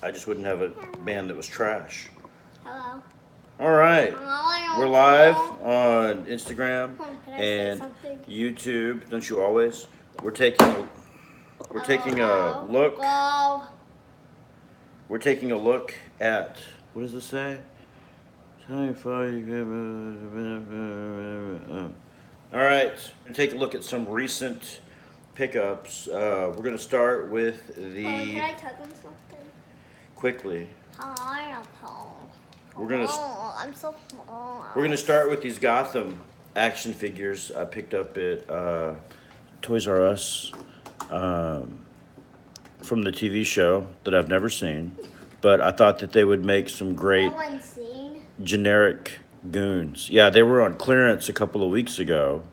I just wouldn't have a band that was trash. Hello. All right. We're live on Instagram Can I say and something? YouTube. Don't you always? We're taking a look. Hello. We're taking a look at what does it say? All right. We're gonna take a look at some recent pickups. We're gonna start with Can the I tell them something? quickly. Hi, Paul. We're gonna Oh, I'm so small. We're gonna start with these Gotham action figures I picked up at Toys R Us from the TV show that I've never seen, but I thought that they would make some great No one's seen. generic goons. Yeah, they were on clearance a couple of weeks ago,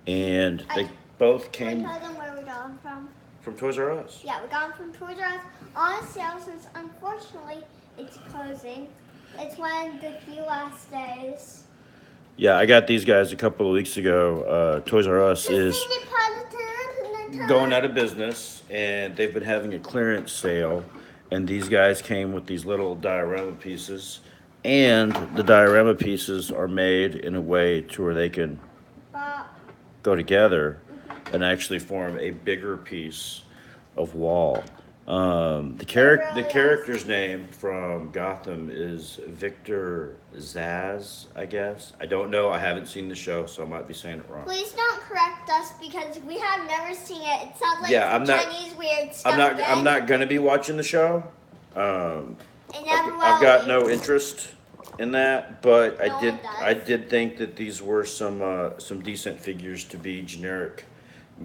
and they both Can came I tell them where we got them from? Toys R Us. Yeah, we got them from Toys R Us on sale since unfortunately it's closing. It's one of the few last days. Yeah, I got these guys a couple of weeks ago. Toys R Us is going out of business, and they've been having a clearance sale, and these guys came with these little diorama pieces, and the diorama pieces are made in a way to where they can go together and actually form a bigger piece of wall. The character's name from Gotham is Victor Zaz, I guess. I don't know. I haven't seen the show, so I might be saying it wrong. Please don't correct us because we have never seen it. It sounds like Yeah, some I'm not- Chinese weird stuff. I'm not gonna be watching the show. It never I've will got be. no interest in that, but No one does. I did think that these were some decent figures to be generic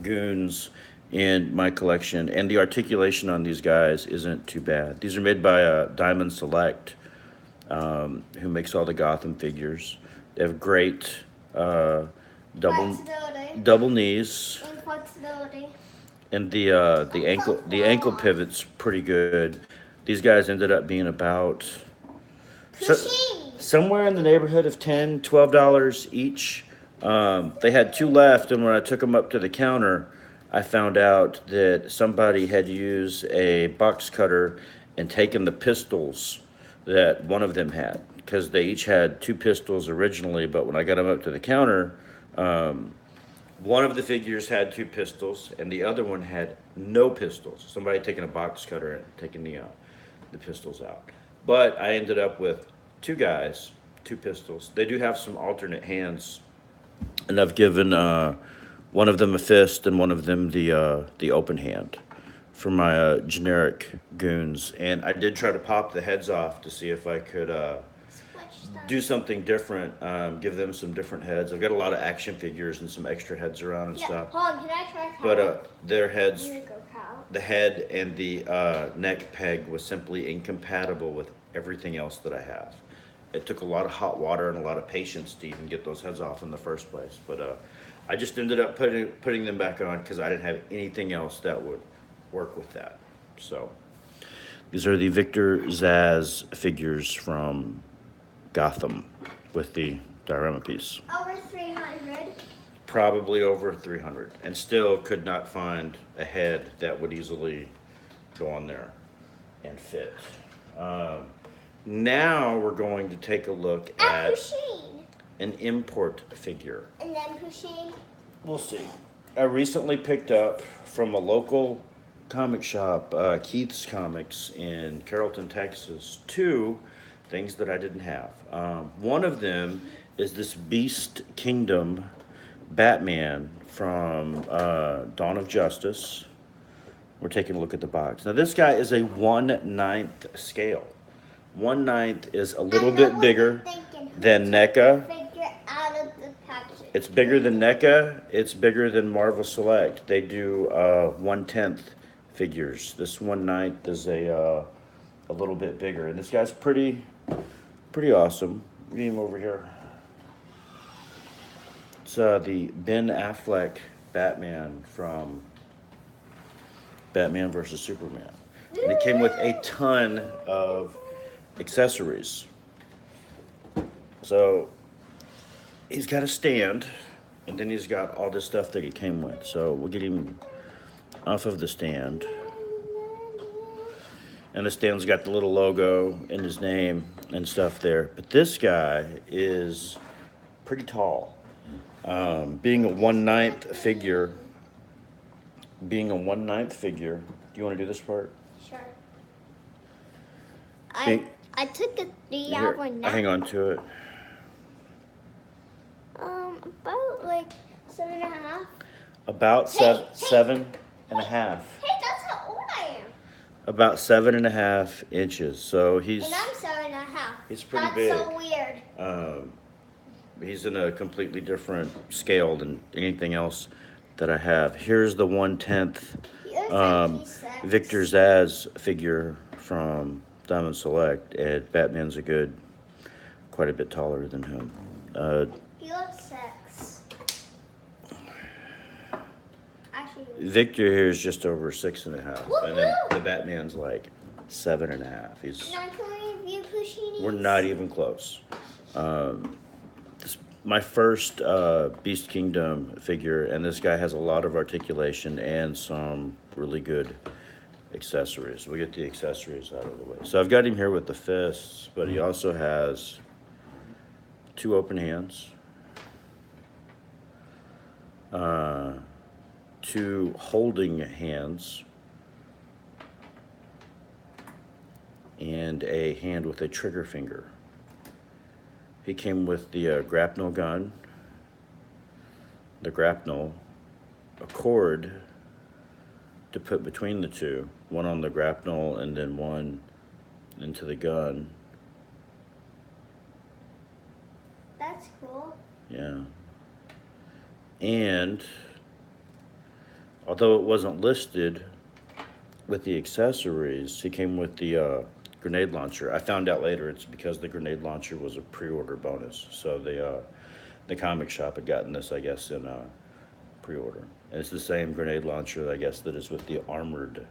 goons in my collection, and the articulation on these guys isn't too bad. These are made by Diamond Select, who makes all the Gotham figures. They have great Flexibility. double knees, And flexibility. and the ankle pivot's pretty good. These guys ended up being about Kushimi. somewhere in the neighborhood of $10, $12 each. They had two left, and when I took them up to the counter, I found out that somebody had used a box cutter and taken the pistols that one of them had, because they each had two pistols originally, but when I got them up to the counter, one of the figures had two pistols, and the other one had no pistols. Somebody had taken a box cutter and taken the pistols out. But I ended up with two guys, two pistols. They do have some alternate hands, and I've given one of them a fist and one of them the open hand for my generic goons. And I did try to pop the heads off to see if I could Switch them. do something different, give them some different heads. I've got a lot of action figures and some extra heads around and Yeah, stuff. hold on, can I try Cal? But their heads, Here you go, Cal. the head and the neck peg was simply incompatible with everything else that I have. It took a lot of hot water and a lot of patience to even get those heads off in the first place. But I just ended up putting them back on because I didn't have anything else that would work with that. So these are the Victor Zaz figures from Gotham with the diorama piece. Over 300. Probably over 300, and still could not find a head that would easily go on there and fit. Now we're going to take a look And at Pusheen. an import figure. And then Pusheen. We'll see. I recently picked up from a local comic shop, Keith's Comics in Carrollton, Texas, two things that I didn't have. One of them is this Beast Kingdom Batman from Dawn of Justice. We're taking a look at the box. Now this guy is a 1/9 scale. 1/9 is a little bit bigger than NECA. Figure out of the package. It's bigger than NECA. It's bigger than Marvel Select. They do 1/10 figures. This 1/9 is a little bit bigger, and this guy's pretty awesome. Get him over here. It's the Ben Affleck Batman from Batman vs Superman, and it came with a ton of accessories. So he's got a stand, and then he's got all this stuff that he came with. So we'll get him off of the stand. And the Stan's got the little logo and his name and stuff there. But this guy is pretty tall. Being a 1/9 figure, do you want to do this part? Sure. Being- I took a 3 Here, hour nap. hang on to it. About like 7.5. About Hey. 7.5. Hey, that's how old I am. About 7.5 inches. So he's And I'm 7.5. he's pretty That's big. so weird. He's in a completely different scale than anything else that I have. Here's the 1/10 Yours like he's 6. Victor Zsasz figure from Diamond Select, and Batman's quite a bit taller than him. He looks 6. Actually, Victor here is just over 6.5, and then Woohoo! the Batman's like 7.5. now can we review Pushinis? We're not even close. My first Beast Kingdom figure, and this guy has a lot of articulation and some really good accessories. We'll get the accessories out of the way. So I've got him here with the fists, but he also has 2 open hands, 2 holding hands, and a hand with a trigger finger. He came with the grapnel gun, the grapnel, a cord to put between the two, one on the grapnel and then one into the gun. That's cool. Yeah. And although it wasn't listed with the accessories, he came with the grenade launcher. I found out later it's because the grenade launcher was a pre-order bonus. So the comic shop had gotten this, I guess, in pre-order. And it's the same grenade launcher, I guess, that is with the armored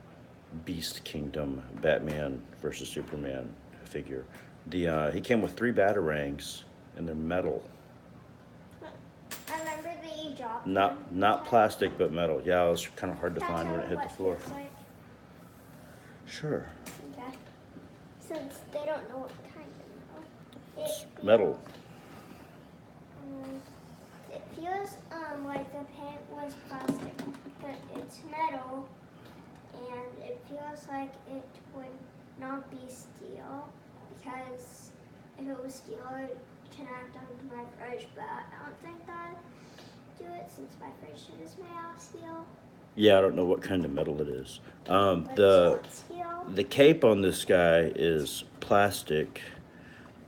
Beast Kingdom Batman versus Superman figure. He came with 3 batarangs, and they're metal. I remember that you dropped Not plastic, but metal. Yeah, it was kind of hard to find when it hit the floor. Like. Sure. Okay. Since they don't know what kind of metal. Metal. It feels like the paint was plastic, but it's metal, and it feels like it would not be steel, because if it was steel, it would connect onto my fridge, but I don't think that would do it, since my fridge is made out of steel. Yeah, I don't know what kind of metal it is. But it's The not steel. the cape on this guy is plastic,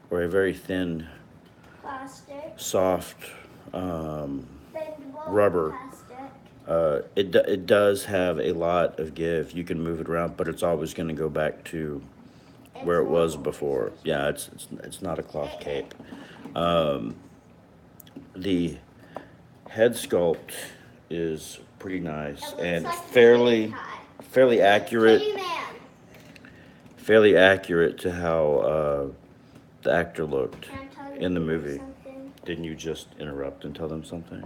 or a very thin, Plastic. soft Bendable rubber. plastic. It does have a lot of give. You can move it around, but it's always going to go back to where it was before. Yeah, it's not a cloth cape. The head sculpt is pretty nice It looks and like fairly Kitty accurate. Kitty Man. Fairly accurate to how the actor looked Can I tell in the you movie. something? Didn't you just interrupt and tell them something?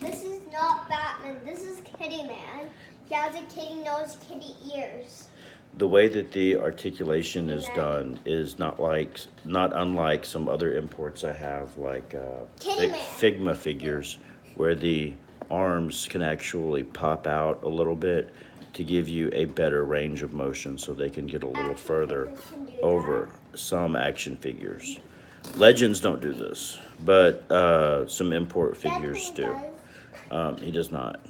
This is not Batman. This is Kitty Man. He has a kitty nose, kitty ears. The way that the articulation is done is not unlike some other imports I have, like Kitty Man. Figma figures, where the arms can actually pop out a little bit to give you a better range of motion, so they can get a little further over some action figures. Legends don't do this, but some import figures do. He does not.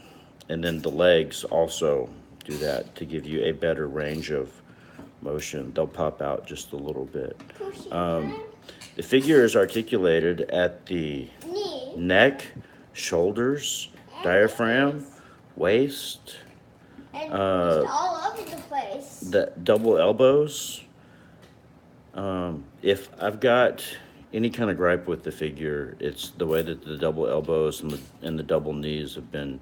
And then the legs also do that to give you a better range of motion. They'll pop out just a little bit. The figure is articulated at the Knee. neck, shoulders, diaphragm, waist, And just all over the place. the double elbows. If I've got any kind of gripe with the figure, it's the way that the double elbows and the double knees have been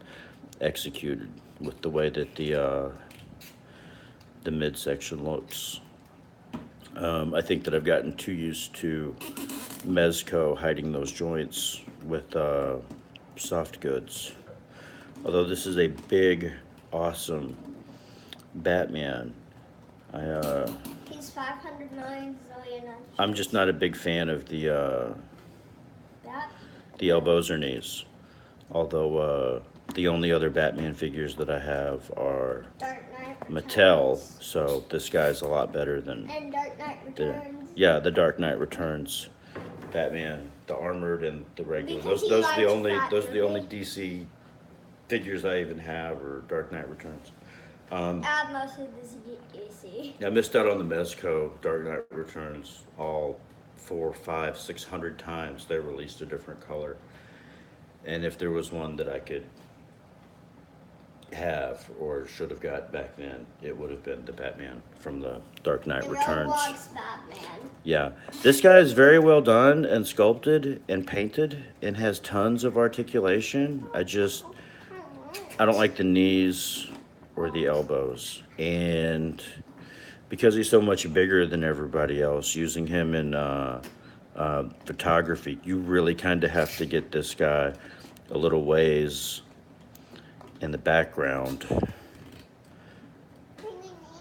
executed, with the way that the midsection looks. I think that I've gotten too used to Mezco hiding those joints with soft goods. Although this is a big, awesome Batman, He's 509 zillion. I'm just not a big fan of That the elbows or knees. Although the only other Batman figures that I have are Dark Knight Mattel, Returns. so this guy's a lot better than And Dark Knight the Returns. the Dark Knight Returns Batman, the armored and the regular. Because he Those are the likes only Batman. DC figures I even have are Dark Knight Returns. Add most of this DC. I missed out on the Mezco Dark Knight Returns all 400, 500, 600 times. They released a different color. And if there was one that I could have or should have got back then, it would have been the Batman from the Dark Knight The Returns. Roblox Batman. Yeah. This guy is very well done and sculpted and painted and has tons of articulation. I don't like the knees or the elbows. And because he's so much bigger than everybody else, using him in photography, you really kind of have to get this guy a little ways in the background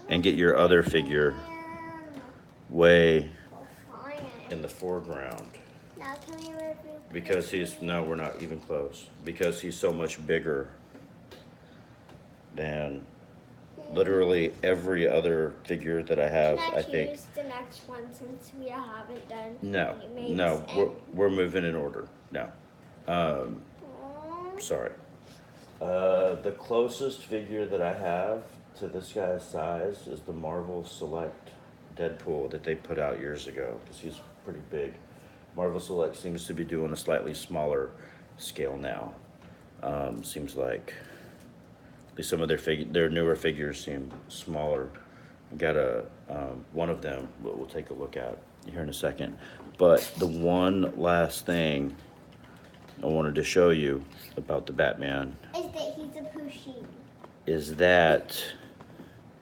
and get your other figure way in the foreground. Now can we remove Because no, we're not even close. Because he's so much bigger than literally every other figure that I have, Can I think. choose the next one since we haven't done No, remakes no, and- we're moving in order. No. Aw. Sorry. The closest figure that I have to this guy's size is the Marvel Select Deadpool that they put out years ago, because he's pretty big. Marvel Select seems to be doing a slightly smaller scale now. Seems like at least some of their newer figures seem smaller. I got one of them we'll take a look at here in a second. But the one last thing I wanted to show you about the Batman Is that he's a Pusheen. is that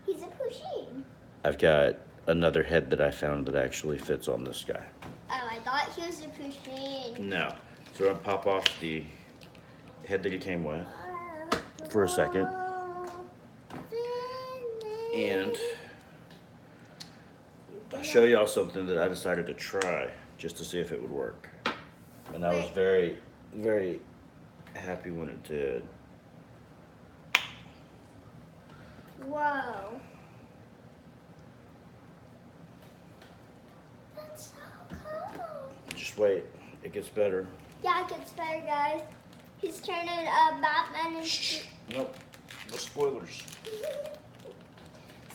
He's a Pusheen. I've got another head that I found that actually fits on this guy. Oh, I thought he was a Pusheen. No. So I'm gonna pop off the head that he came with for a second. And I'll show y'all something that I decided to try just to see if it would work. And I was very, very happy when it did. Whoa. That's so cool. Just wait, it gets better. Yeah, it gets better, guys. He's turning Batman into... Nope, no spoilers.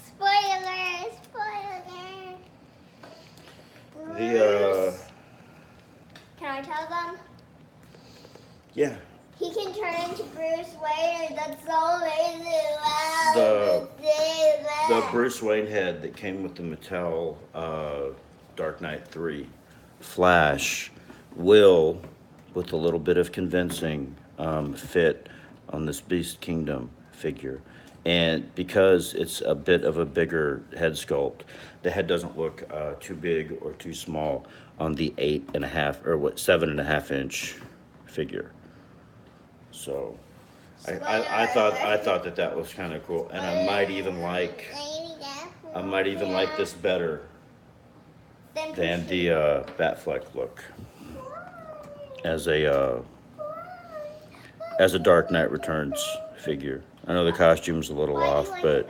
Spoiler! Spoiler! The Can I tell them? yeah, He can turn into Bruce Wayne. That's so amazing. Wow. The- That's the Bruce Wayne head that came with the Mattel Dark Knight 3 Flash will, with a little bit of convincing, fit on this Beast Kingdom figure. And because it's a bit of a bigger head sculpt, the head doesn't look too big or too small on the 7.5 inch figure. So I thought that was kind of cool, and I might even like this better than the Batfleck look as a Dark Knight Returns figure. I know the costume's a little off, but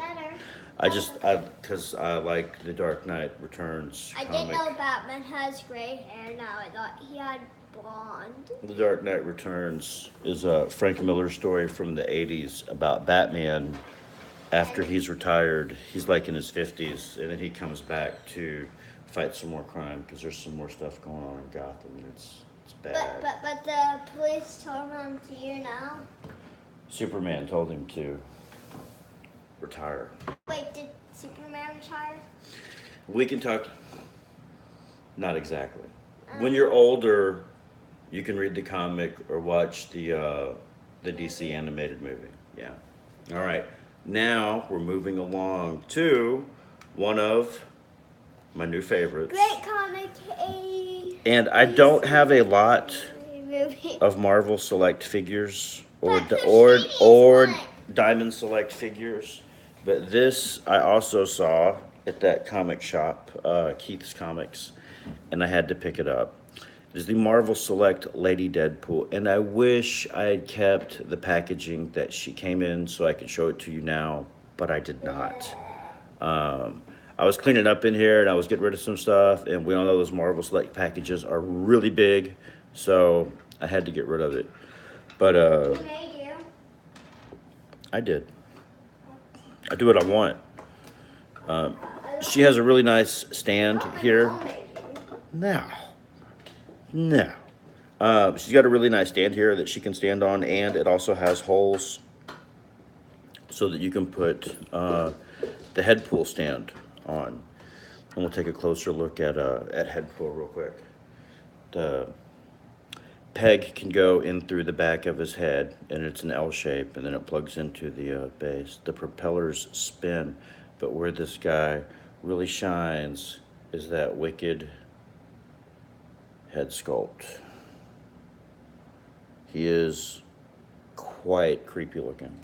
because I like the Dark Knight Returns I didn't comic. know Batman has gray hair now. I thought he had blonde. The Dark Knight Returns is a Frank Miller story from the 80s about Batman. After he's retired, he's like in his 50s, and then he comes back to fight some more crime because there's some more stuff going on in Gotham. And it's bad. But the police told him to now. Superman told him to retire. Wait, did Superman retire? We can talk. Not exactly. When you're older, you can read the comic or watch the DC animated movie. Yeah. All right. Now we're moving along to one of my new favorites. Great comic, 80 And I don't have a lot movie. of Marvel Select figures or But the or shitty or one. Diamond Select figures, but this I also saw at that comic shop, Keith's Comics, and I had to pick it up. It is the Marvel Select Lady Deadpool, and I wish I had kept the packaging that she came in so I could show it to you now, but I did not. I was cleaning up in here and I was getting rid of some stuff, and we all know those Marvel Select packages are really big, so I had to get rid of it. But You made you. I did. I do what I want. She has a really nice stand here. Now, now. She's got a really nice stand here that she can stand on, and it also has holes so that you can put the head pool stand on. And we'll take a closer look at head pool real quick. The peg can go in through the back of his head, and it's an L shape, and then it plugs into the base. The propellers spin, but where this guy really shines is that wicked head sculpt. He is quite creepy looking.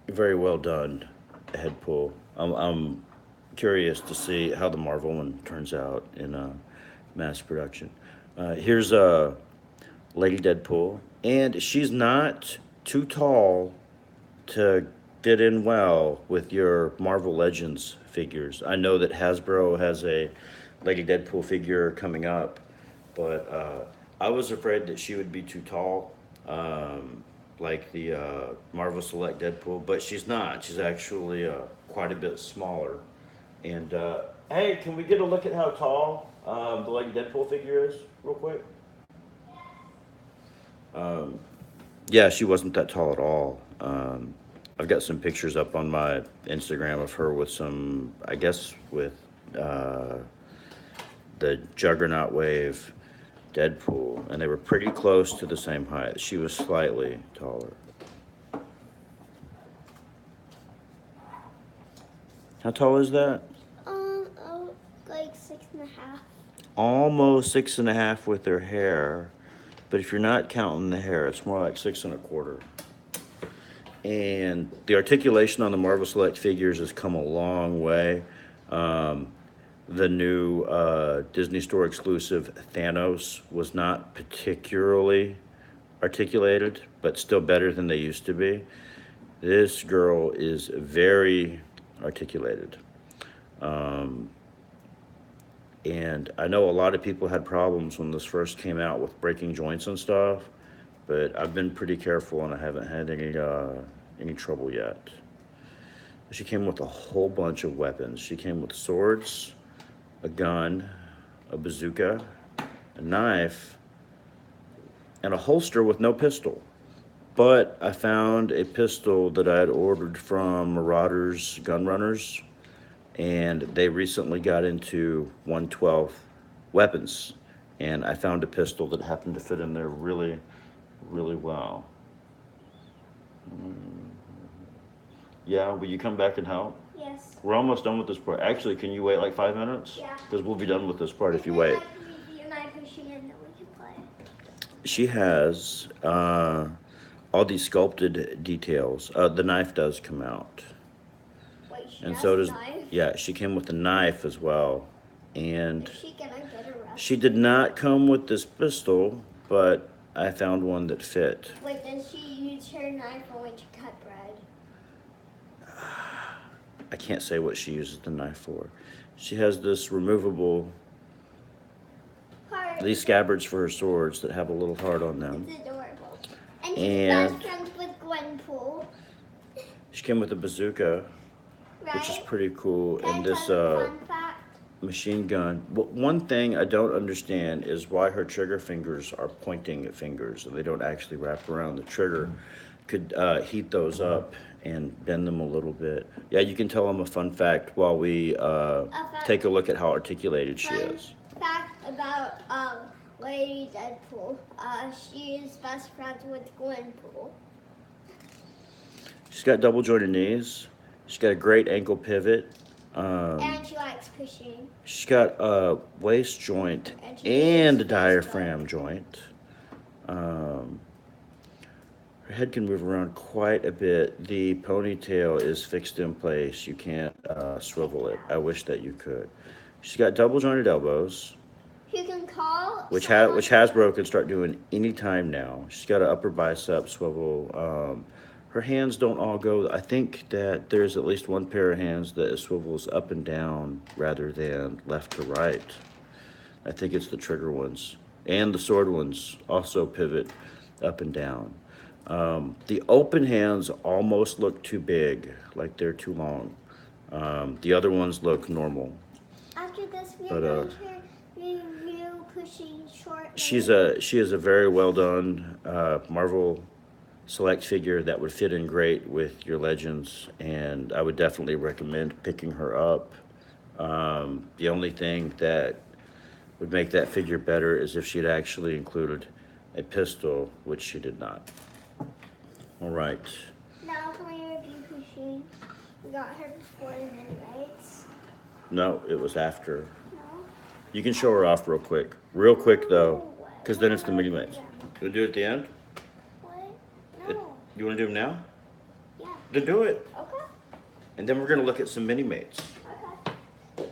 Very well done head pull. I'm curious to see how the Marvel one turns out in mass production. Here's Lady Deadpool, and she's not too tall to fit in well with your Marvel Legends figures. I know that Hasbro has a Lady Deadpool figure coming up, but I was afraid that she would be too tall, like the Marvel Select Deadpool, but she's not. She's actually quite a bit smaller. And hey, can we get a look at how tall the Lady Deadpool figure is, real quick? Yeah, she wasn't that tall at all. I've got some pictures up on my Instagram of her with some, I guess, with the Juggernaut Wave Deadpool, and they were pretty close to the same height. She was slightly taller. How tall is that? Oh, like 6.5. Almost 6.5 with her hair, but if you're not counting the hair, it's more like 6.25. And the articulation on the Marvel Select figures has come a long way. The new Disney Store exclusive Thanos was not particularly articulated, but still better than they used to be. This girl is very articulated. And I know a lot of people had problems when this first came out with breaking joints and stuff, but I've been pretty careful and I haven't had any trouble yet. She came with a whole bunch of weapons. She came with swords, a gun, a bazooka, a knife, and a holster with no pistol. But I found a pistol that I had ordered from Marauders Gun Runners, and they recently got into 112 weapons, and I found a pistol that happened to fit in there really, really well. Yeah, will you come back and help? Yes. We're almost done with this part. Actually, can you wait like 5 minutes? Yeah. Because we'll be done with this part if you wait. You and I pushing in, then we can play. She has all these sculpted details. The knife does come out. Wait, she And has so a does, knife? yeah, she came with a knife as well. And Is she gonna get arrested? she did not come with this pistol, but I found one that fit. Wait, does she use her knife only to cut bread? I can't say what she uses the knife for. She has this removable, Heart. these scabbards for her swords that have a little heart on them. It's adorable. And she's And- best friends with Gwenpool, She came with a bazooka, right? which is pretty cool, Can I and this tell you a fun fact? machine gun. But one thing I don't understand is why her trigger fingers are pointing fingers and they don't actually wrap around the trigger. Could heat those up and bend them a little bit. Yeah, you can tell them a fun fact while we take a look at how articulated she Fun is. fact about Lady Deadpool. She is best friends with Gwenpool. She's got double jointed knees. She's got a great ankle pivot. And she likes pushing. She's got a waist joint And she and a uses waist diaphragm joint. Her head can move around quite a bit. The ponytail is fixed in place. You can't swivel it. I wish that you could. She's got double jointed elbows, You can call which someone. Hasbro can start doing anytime now. She's got an upper bicep swivel. Her hands don't all go. I think that there's at least one pair of hands that swivels up and down rather than left to right. I think it's the trigger ones. And the sword ones also pivot up and down. The open hands almost look too big, like they're too long. The other ones look normal. After this, we're But, going to review pushing short. She is a very well done Marvel Select figure that would fit in great with your Legends, and I would definitely recommend picking her up. The only thing that would make that figure better is if she'd actually included a pistol, which she did not. All right. Now can we review pushing? We got her before the Mini-Mates. No, it was after. No? You can show her off real quick. Real quick, though, because then it's the Mini-Mates. You want to do it at the end? What? It- No. You want to do them now? Yeah. Then do it. Okay. And then we're going to look at some Mini-Mates. Okay.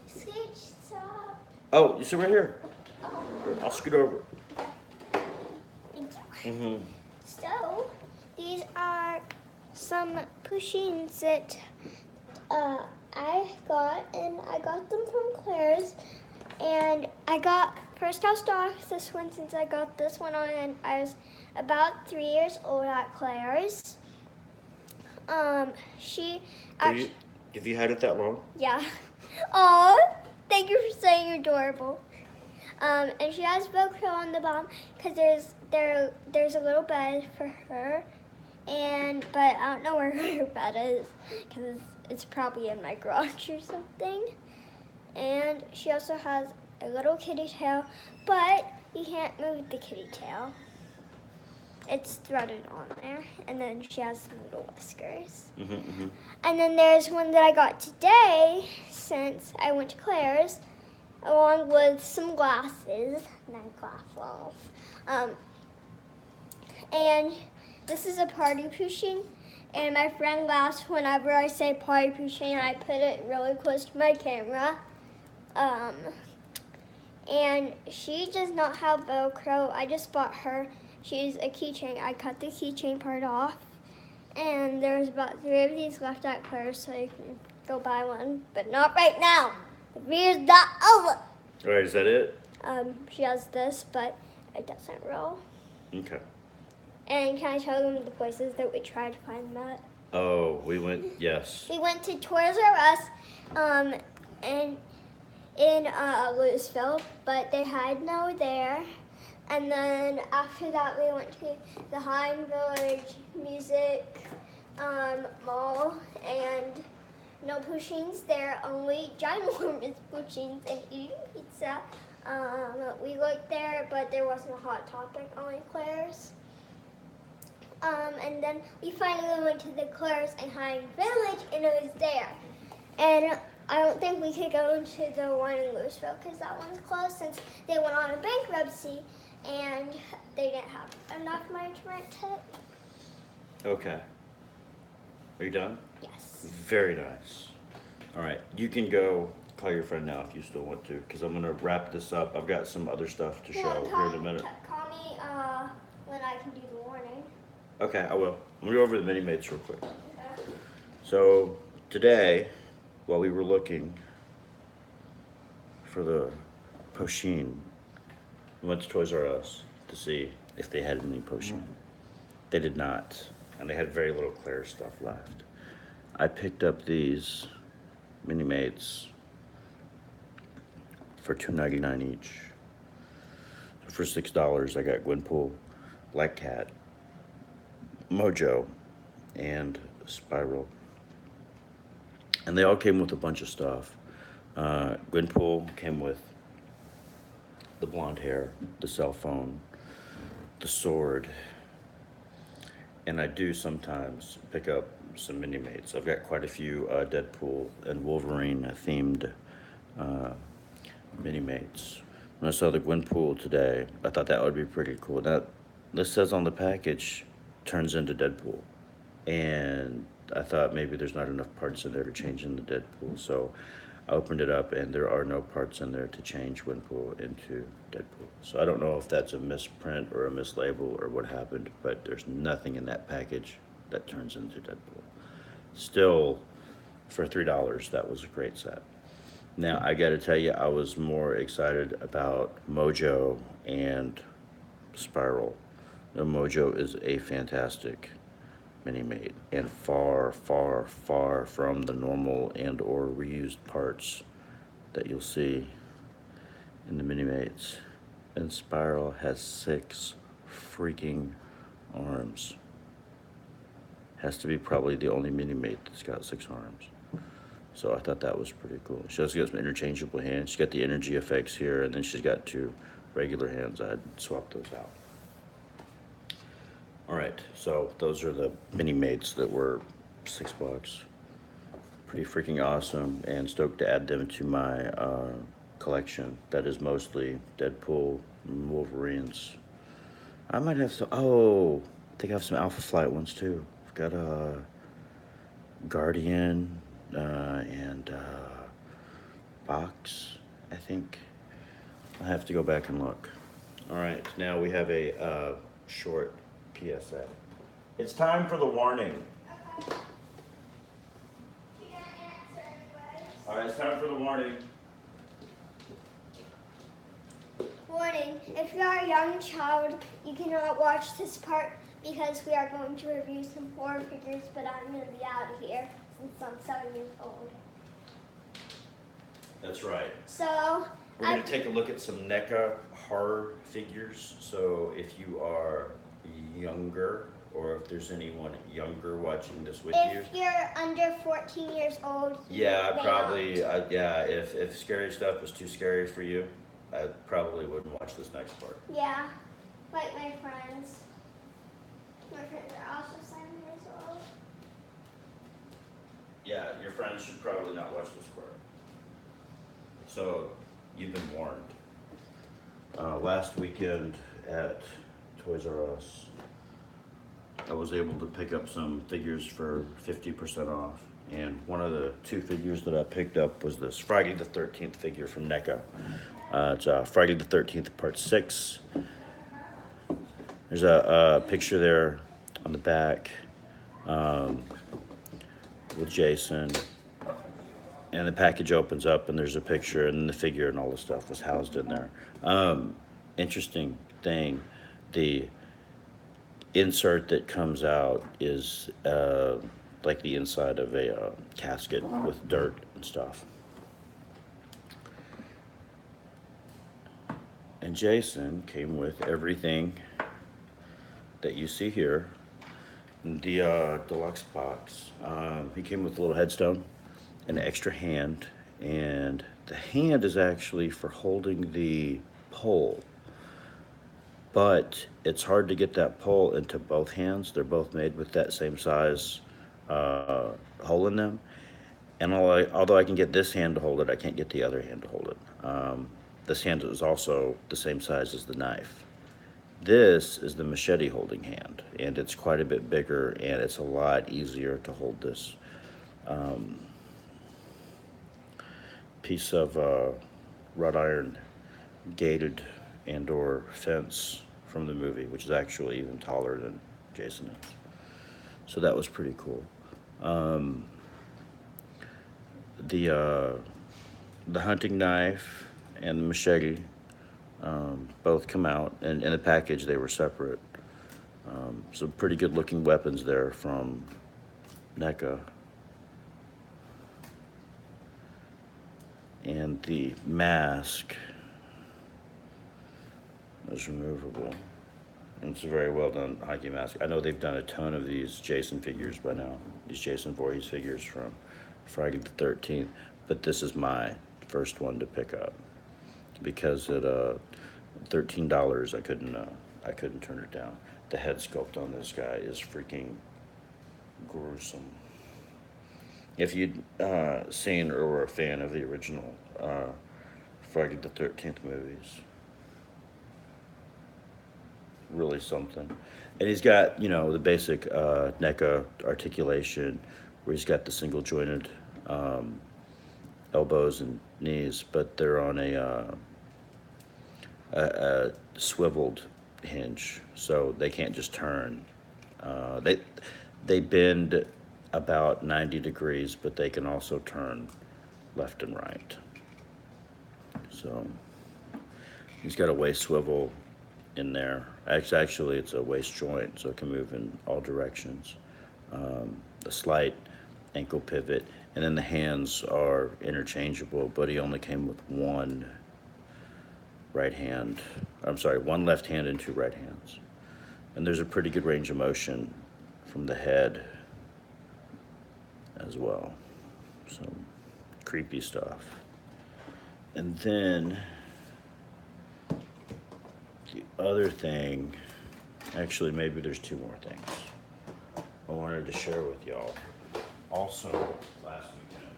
Scooch, stop. Oh, you sit right here. Oh, I'll scoot over. thank you. Mm-hmm. So, these are some pushings that I got, and I got them from Claire's. And I got, first I'll start with this one since I got this one on, I was about 3 years old at Claire's. She actually, Have you had it that long? yeah. Oh, thank you for saying you're adorable. And she has Velcro on the bottom because there's a little bed for her, but I don't know where her bed is because it's probably in my garage or something. And she also has a little kitty tail, but you can't move the kitty tail. It's threaded on there, and then she has some little whiskers. Mm-hmm, mm-hmm. And then there's one that I got today since I went to Claire's, along with some glasses, not glasses. And this is a party pushing, and my friend laughs whenever I say party pushing, and I put it really close to my camera. And she does not have Velcro. I just bought her. She's a keychain. I cut the keychain part off. And there's about 3 of these left at Claire's, so you can go buy one. But not right now. The video's not over. All right, is that it? She has this, but it doesn't roll. Okay. And can I tell them the places that we tried to find them at? Oh, we went, yes. We went to Toys R Us, and in Louisville, but they had no there. And then after that, we went to the Hine Village Music Mall, and no pushings there, only ginormous pushings and eating pizza. We looked there, but there wasn't a Hot Topic, only Claire's. And then we finally went to the Claire's in Hine Village, and it was there. And I don't think we could go into the one in Louisville because that one's closed since they went on a bankruptcy and they didn't have enough money to rent it. Okay. Are you done? Yes. Very nice. All right, you can go call your friend now if you still want to, because I'm going to wrap this up. I've got some other stuff to show here in a minute. Call me when I can do the warning. Okay, I will. I'm going to go over the Mini-Mates real quick. So, today, while we were looking for the Pochine, we went to Toys R Us to see if they had any Pochine. They did not, and they had very little Claire stuff left. I picked up these Mini-Mates for $2.99 each. For $6, I got Gwenpool, Black Cat, Mojo, and Spiral. And they all came with a bunch of stuff. Gwenpool came with the blonde hair, the cell phone, the sword, and I do sometimes pick up some Mini-Mates. I've got quite a few Deadpool and Wolverine themed Mini-Mates. When I saw the Gwenpool today, I thought that would be pretty cool. That this says on the package, turns into Deadpool. And I thought maybe there's not enough parts in there to change into Deadpool. So I opened it up and there are no parts in there to change Winpool into Deadpool. So I don't know if that's a misprint or a mislabel or what happened, but there's nothing in that package that turns into Deadpool. Still, for $3, that was a great set. Now, I gotta tell you, I was more excited about Mojo and Spiral. Now, Mojo is a fantastic mini-mate and far, far, far from the normal and or reused parts that you'll see in the mini-mates. And Spiral has 6 freaking arms. Has to be probably the only mini-mate that's got 6 arms. So I thought that was pretty cool. She also got some interchangeable hands. She's got the energy effects here, and then she's got 2 regular hands. I'd swap those out. All right, so those are the mini-mates that were $6. Pretty freaking awesome, and stoked to add them to my collection. That is mostly Deadpool and Wolverines. I might have some, oh, I think I have some Alpha Flight ones too. I've got a Guardian and Box, I think. I have to go back and look. All right, now we have a short PSA. It's time for the warning. All right, it's time for the warning. Warning, if you are a young child, you cannot watch this part because we are going to review some horror figures, but I'm going to be out of here since I'm 7 years old. That's right. So, We're going to take a look at some NECA horror figures. So if you are younger, or if there's anyone younger watching this with you. If you're under 14 years old, Yeah, you may probably, not. yeah, if scary stuff was too scary for you, I probably wouldn't watch this next part. Yeah, like my friends. My friends are also 7 years old. Yeah, your friends should probably not watch this part. So, you've been warned. Last weekend at Toys R Us, I was able to pick up some figures for 50% off. And one of the 2 figures that I picked up was this Friday the 13th figure from NECA. It's Friday the 13th, part 6. There's a picture there on the back with Jason. And the package opens up and there's a picture and the figure and all the stuff was housed in there. Interesting thing, the insert that comes out is like the inside of a casket with dirt and stuff. And Jason came with everything that you see here in the deluxe box. He came with a little headstone, an extra hand, and the hand is actually for holding the pole. But it's hard to get that pole into both hands. They're both made with that same size hole in them. And although I can get this hand to hold it, I can't get the other hand to hold it. This hand is also the same size as the knife. This is the machete holding hand, and it's quite a bit bigger, and it's a lot easier to hold this piece of wrought iron gated and or fence from the movie, which is actually even taller than Jason is. So that was pretty cool. The hunting knife and the machete both come out, and in the package they were separate. Some pretty good looking weapons there from NECA. And the mask is removable. And it's a very well done hockey mask. I know they've done a ton of these Jason figures by now, these Jason Voorhees figures from Friday the 13th, but this is my first one to pick up because at $13 I couldn't turn it down. The head sculpt on this guy is freaking gruesome. If you'd seen or were a fan of the original Friday the 13th movies, really something. And he's got, you know, the basic NECA articulation, where he's got the single jointed elbows and knees, but they're on a swiveled hinge, so they can't just turn. They bend about 90 degrees, but they can also turn left and right. So he's got a waist swivel in there. Actually, it's a waist joint, so it can move in all directions. A slight ankle pivot, and then the hands are interchangeable, but he only came with one right hand. I'm sorry, one left hand and two right hands. And there's a pretty good range of motion from the head as well. So creepy stuff. And then the other thing, actually, maybe there's two more things I wanted to share with y'all. Also, last weekend,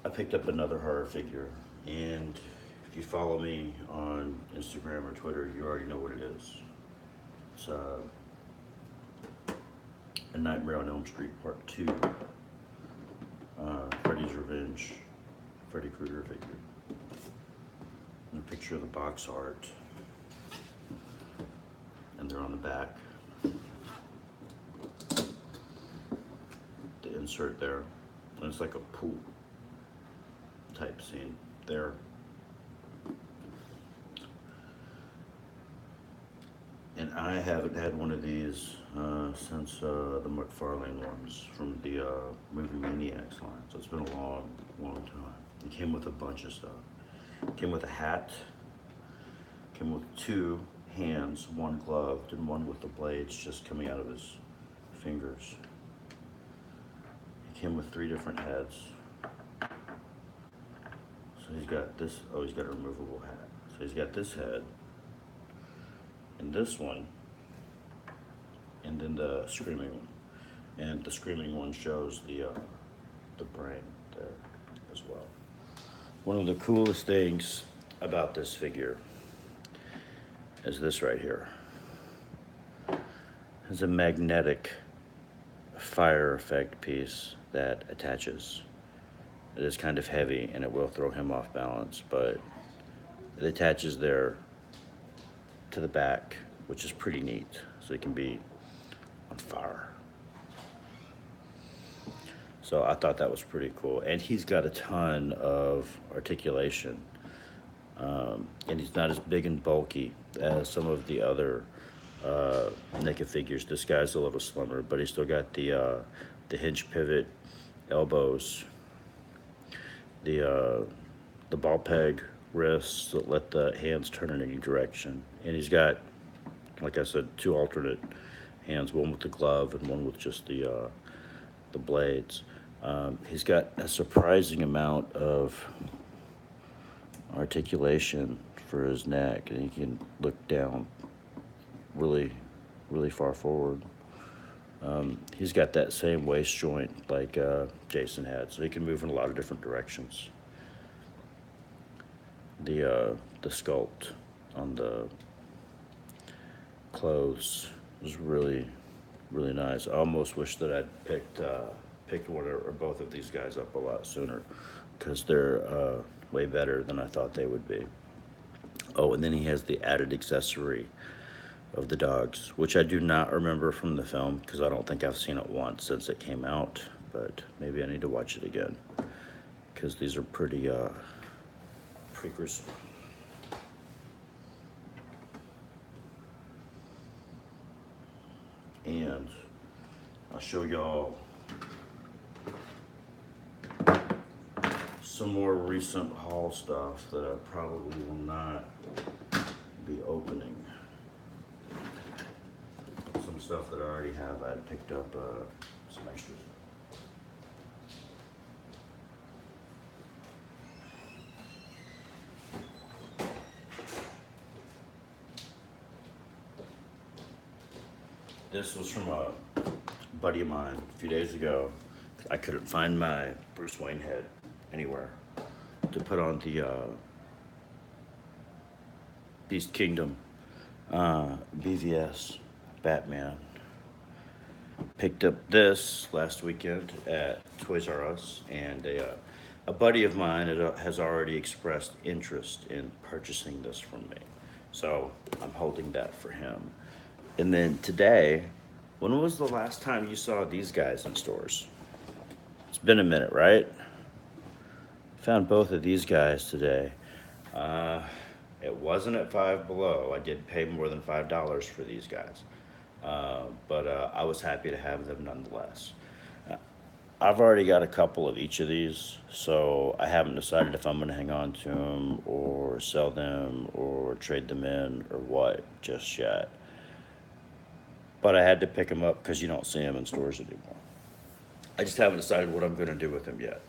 I picked up another horror figure, and if you follow me on Instagram or Twitter, you already know what it is. It's A Nightmare on Elm Street Part 2, Freddy's Revenge, Freddy Krueger figure. And a picture of the box art, and they're on the back. The insert there, and it's like a pool type scene there. And I haven't had one of these since the McFarlane ones from the movie Maniacs line. So it's been a long, long time. It came with a bunch of stuff. It came with a hat. Came with two hands, one gloved and one with the blades just coming out of his fingers. It came with three different heads. So he's got this, oh, he's got a removable hat. So he's got this head, and this one, and then the screaming one. And the screaming one shows the brain there as well. One of the coolest things about this figure is this right here. It's a magnetic fire effect piece that attaches. It is kind of heavy and it will throw him off balance, but it attaches there to the back, which is pretty neat. So he can be on fire. So I thought that was pretty cool. And he's got a ton of articulation. And he's not as big and bulky as some of the other NECA figures. This guy's a little slimmer, but he's still got the hinge pivot elbows, the ball peg wrists that let the hands turn in any direction. And he's got, like I said, two alternate hands, one with the glove and one with just the blades. He's got a surprising amount of articulation for his neck, and he can look down really, really far forward. He's got that same waist joint like Jason had, so he can move in a lot of different directions. The sculpt on the clothes was really, really nice. I almost wish that I'd picked one or both of these guys up a lot sooner, because they're way better than I thought they would be. Oh, and then he has the added accessory of the dogs, which I do not remember from the film, because I don't think I've seen it once since it came out, but maybe I need to watch it again, because these are pretty gruesome. And I'll show y'all some more recent haul stuff that I probably will not be opening. Some stuff that I already have. I had picked up some extras. This was from a buddy of mine a few days ago. I couldn't find my Bruce Wayne head anywhere to put on the Beast Kingdom BVS Batman. Picked up this last weekend at Toys R Us, and a buddy of mine has already expressed interest in purchasing this from me. So I'm holding that for him. And then today, when was the last time you saw these guys in stores? It's been a minute, right? Found both of these guys today. It wasn't at Five Below. I did pay more than $5 for these guys. But I was happy to have them nonetheless. I've already got a couple of each of these, so I haven't decided if I'm going to hang on to them or sell them or trade them in or what just yet. But I had to pick them up because you don't see them in stores anymore. I just haven't decided what I'm going to do with them yet.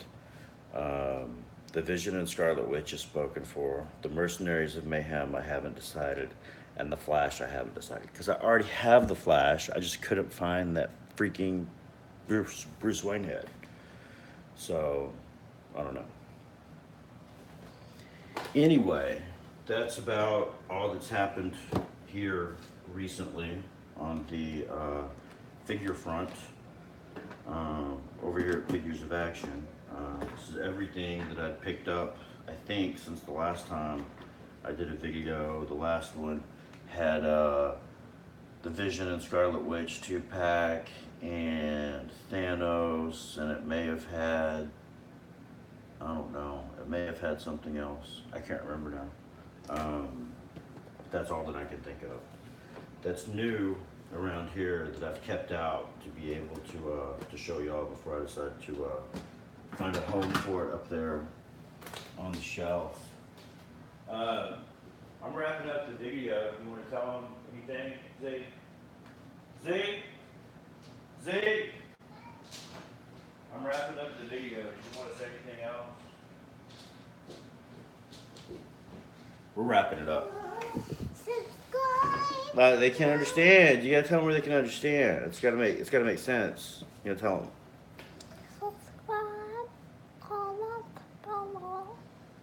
The Vision and Scarlet Witch is spoken for. The Mercenaries of Mayhem, I haven't decided. And the Flash, I haven't decided. Because I already have the Flash. I just couldn't find that freaking Bruce Wayne head. So, I don't know. Anyway, that's about all that's happened here recently on the figure front. Over here at Figures of Action. This is everything that I'd picked up, I think, since the last time I did a video. The last one had the Vision and Scarlet Witch 2-pack and Thanos, and it may have had, I don't know, it may have had something else. I can't remember now. That's all that I can think of. That's new around here that I've kept out to be able to show y'all before I decide to find a home for it up there on the shelf. I'm wrapping up the video. You want to tell them anything, Z? Z? Z? I'm wrapping up the video. Do you want to say anything else? We're wrapping it up. Subscribe. They can't understand. You gotta tell them where they can understand. It's gotta make sense. You gotta tell them. Subscribe. Comment below.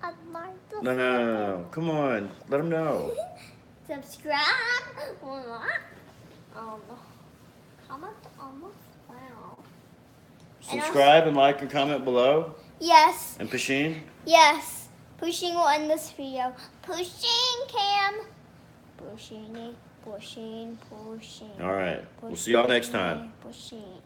And like the No. Come on. Let them know. Subscribe. Comment on the wow. Subscribe and like and comment below. Yes. And Pasheen. Yes. Pushing will end this video. Pushing, Cam. Pushing. All right. We'll see y'all next time. Pushing.